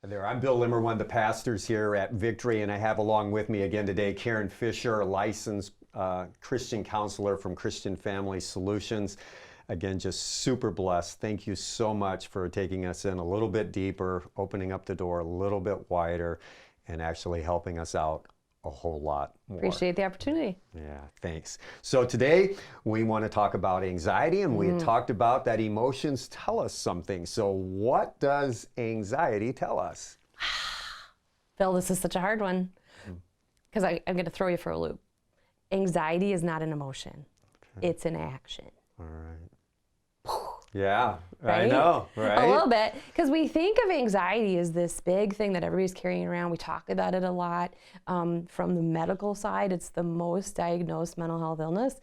There, I'm Bill Limmer, one of the pastors here at Victory, and I have along with me again today Karen Fischer, a licensed Christian counselor from Christian Family Solutions. Again, just super blessed. Thank you so much for taking us in a little bit deeper, opening up the door a little bit wider, and actually helping us out a whole lot more. Appreciate the opportunity. Yeah, thanks. So today we want to talk about anxiety, and we had talked about that emotions tell us something. So what does anxiety tell us? Phil, this is such a hard one because I'm going to throw you for a loop. Anxiety is not an emotion. Okay. It's an action. All right. Yeah, right? I know, right? A little bit, because we think of anxiety as this big thing that everybody's carrying around. We talk about it a lot. From the medical side, it's the most diagnosed mental health illness.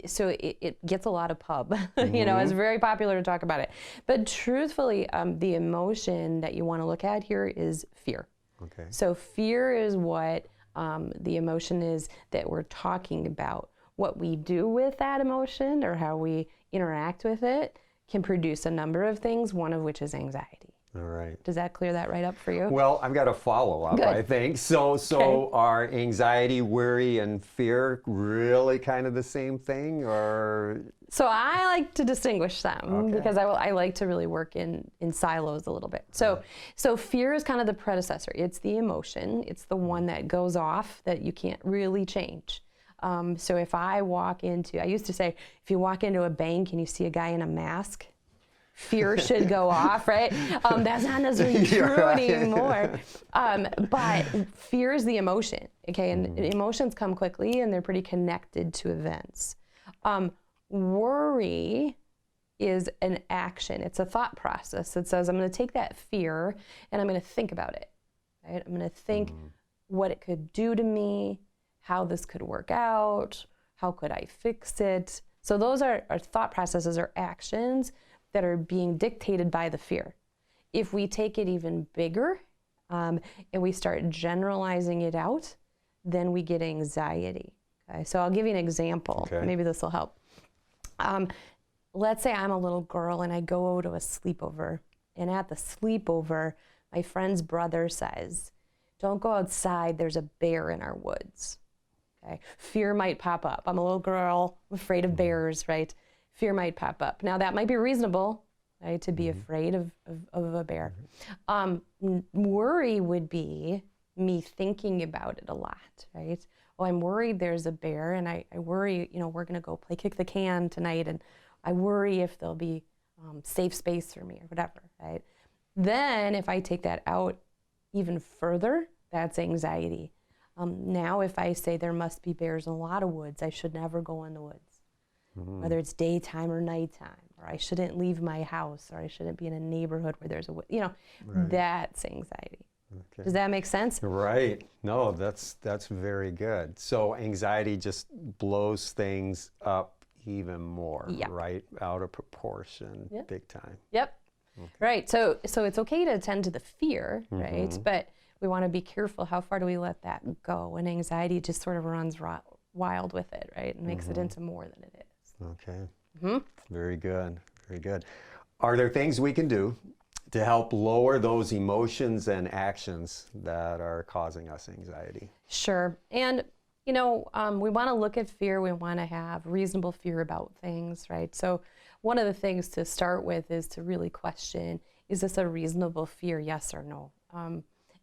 So it gets a lot of pub. You know, it's very popular to talk about it. But truthfully, the emotion that you want to look at here is fear. Okay. So fear is what the emotion is that we're talking about. What we do with that emotion or how we interact with it can produce a number of things, one of which is anxiety. All right. Does that clear that right up for you? Well, I've got a follow-up, I think. So Okay. Are anxiety, worry, and fear really kind of the same thing, or? So I like to distinguish them Okay. because I like to really work in silos a little bit. So fear is kind of the predecessor. It's the emotion. It's the one that goes off that you can't really change. So if I used to say, if you walk into a bank and you see a guy in a mask, fear should go off, right? That's not necessarily true anymore. But fear is the emotion, okay? And emotions come quickly and they're pretty connected to events. Worry is an action. It's a thought process that says, I'm going to take that fear and I'm going to think about it, right? I'm going to think what it could do to me, how this could work out, how could I fix it? So those are thought processes or actions that are being dictated by the fear. If we take it even bigger and we start generalizing it out, then we get anxiety. Okay? So I'll give you an example. Okay. Maybe this will help. Let's say I'm a little girl and I go to a sleepover. And at the sleepover, my friend's brother says, "Don't go outside, there's a bear in our woods." Okay. Fear might pop up. I'm a little girl, I'm afraid of bears, right? Fear might pop up. Now that might be reasonable, right, to be afraid of a bear. Worry would be me thinking about it a lot, right? Oh, I'm worried there's a bear, and I worry, you know, we're gonna go play kick the can tonight, and I worry if there'll be safe space for me or whatever, right? Then if I take that out even further, that's anxiety. Now, if I say there must be bears in a lot of woods, I should never go in the woods, whether it's daytime or nighttime, or I shouldn't leave my house, or I shouldn't be in a neighborhood where there's a wood. You know, that's anxiety. Okay. Does that make sense? Right. No, that's very good. So anxiety just blows things up even more, right? Out of proportion, big time. Yep. Okay. Right. So it's okay to attend to the fear, right? But we want to be careful. How far do we let that go? And anxiety just sort of runs wild with it, right? And makes it into more than it is. Okay. Very good. Very good. Are there things we can do to help lower those emotions and actions that are causing us anxiety? Sure. And, you know, we want to look at fear. We want to have reasonable fear about things, right? So one of the things to start with is to really question, is this a reasonable fear, yes or no?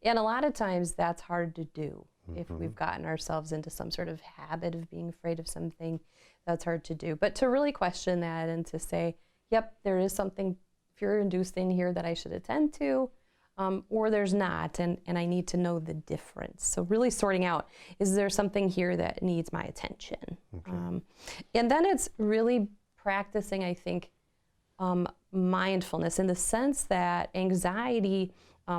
And a lot of times that's hard to do. If we've gotten ourselves into some sort of habit of being afraid of something, that's hard to do. But to really question that and to say, yep, there is something fear-induced in here that I should attend to, or there's not, and I need to know the difference. So really sorting out, is there something here that needs my attention? Okay. And then it's really practicing, I think, mindfulness in the sense that anxiety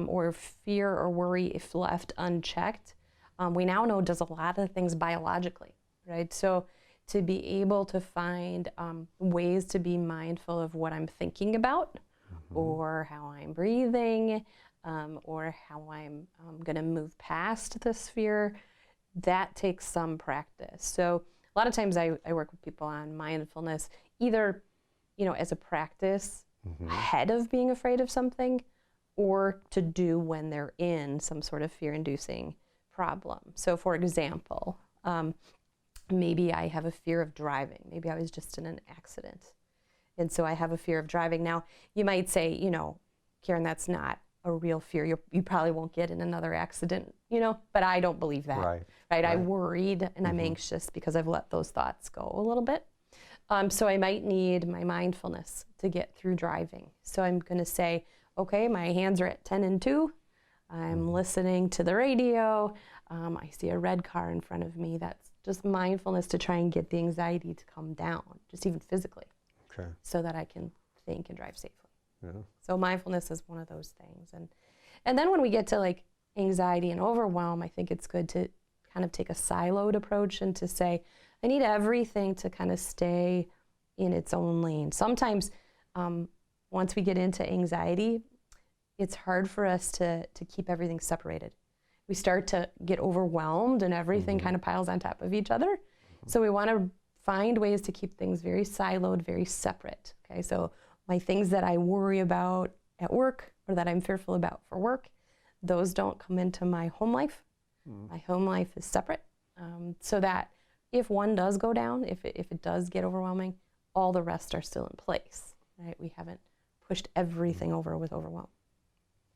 or fear or worry, if left unchecked, we now know does a lot of things biologically, right? So to be able to find ways to be mindful of what I'm thinking about, or how I'm breathing, or how I'm going to move past this fear, that takes some practice. So a lot of times I work with people on mindfulness, either, you know, as a practice ahead of being afraid of something, or to do when they're in some sort of fear-inducing problem. So for example, maybe I have a fear of driving. Maybe I was just in an accident. And so I have a fear of driving. Now, you might say, Karen, that's not a real fear. You probably won't get in another accident, but I don't believe that. Right? I'm worried and I'm anxious because I've let those thoughts go a little bit. So I might need my mindfulness to get through driving. So I'm going to say, okay, my hands are at 10 and 2. I'm listening to the radio. I see a red car in front of me. That's just mindfulness to try and get the anxiety to come down, just even physically, so that I can think and drive safely. Yeah. So mindfulness is one of those things. And then when we get to like anxiety and overwhelm, I think it's good to kind of take a siloed approach and to say, I need everything to kind of stay in its own lane. Sometimes once we get into anxiety, it's hard for us to keep everything separated. We start to get overwhelmed and everything kind of piles on top of each other. So we want to find ways to keep things very siloed, very separate. Okay, so my things that I worry about at work or that I'm fearful about for work, those don't come into my home life. My home life is separate, so that if one does go down, if it does get overwhelming, all the rest are still in place, right? We haven't pushed everything over with overwhelm.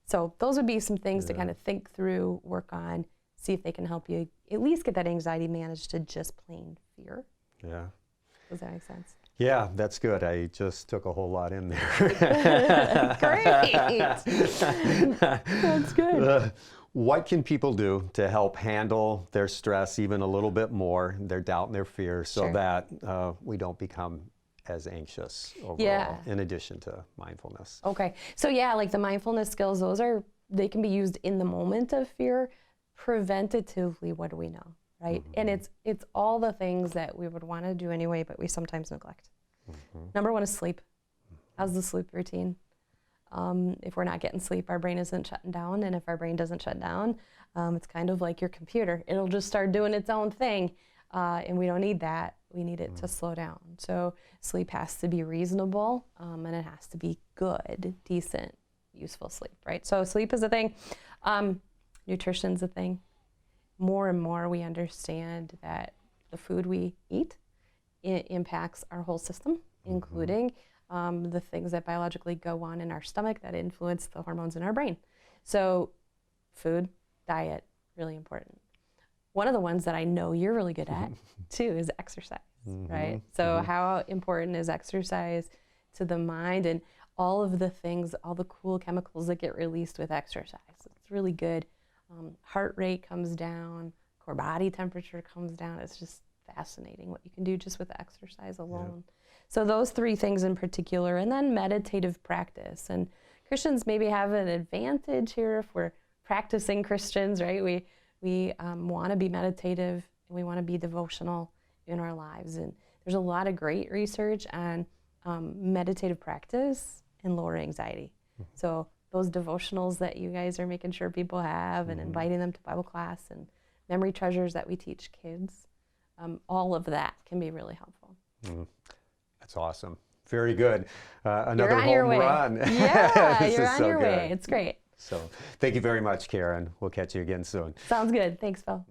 So those would be some things to kind of think through, work on, see if they can help you at least get that anxiety managed to just plain fear. Yeah. Does that make sense? Yeah, that's good. I just took a whole lot in there. Great. That's good. What can people do to help handle their stress even a little bit more, their doubt and their fear, so that we don't become as anxious overall, in addition to mindfulness? Okay. So like the mindfulness skills, they can be used in the moment of fear. Preventatively, what do we know, right? And it's all the things that we would want to do anyway, but we sometimes neglect. Number one is sleep. How's the sleep routine? If we're not getting sleep, our brain isn't shutting down, and if our brain doesn't shut down, it's kind of like your computer. It'll just start doing its own thing, and we don't need that. We need it to slow down. So sleep has to be reasonable, and it has to be good, decent, useful sleep, right? So sleep is a thing. Nutrition's a thing. More and more we understand that the food we eat, it impacts our whole system, including the things that biologically go on in our stomach that influence the hormones in our brain. So food, diet, really important. One of the ones that I know you're really good at too is exercise, right? So how important is exercise to the mind and all of the things, all the cool chemicals that get released with exercise? It's really good. Heart rate comes down, core body temperature comes down. It's just fascinating what you can do just with exercise alone. So those three things in particular, and then meditative practice. And Christians maybe have an advantage here if we're practicing Christians, right? We want to be meditative and we want to be devotional in our lives. And there's a lot of great research on meditative practice and lower anxiety. So those devotionals that you guys are making sure people have and inviting them to Bible class and memory treasures that we teach kids, all of that can be really helpful. That's awesome. Very good. Another home run. Yeah, you're on your way. It's great. So thank you very much, Karen. We'll catch you again soon. Sounds good. Thanks, Phil.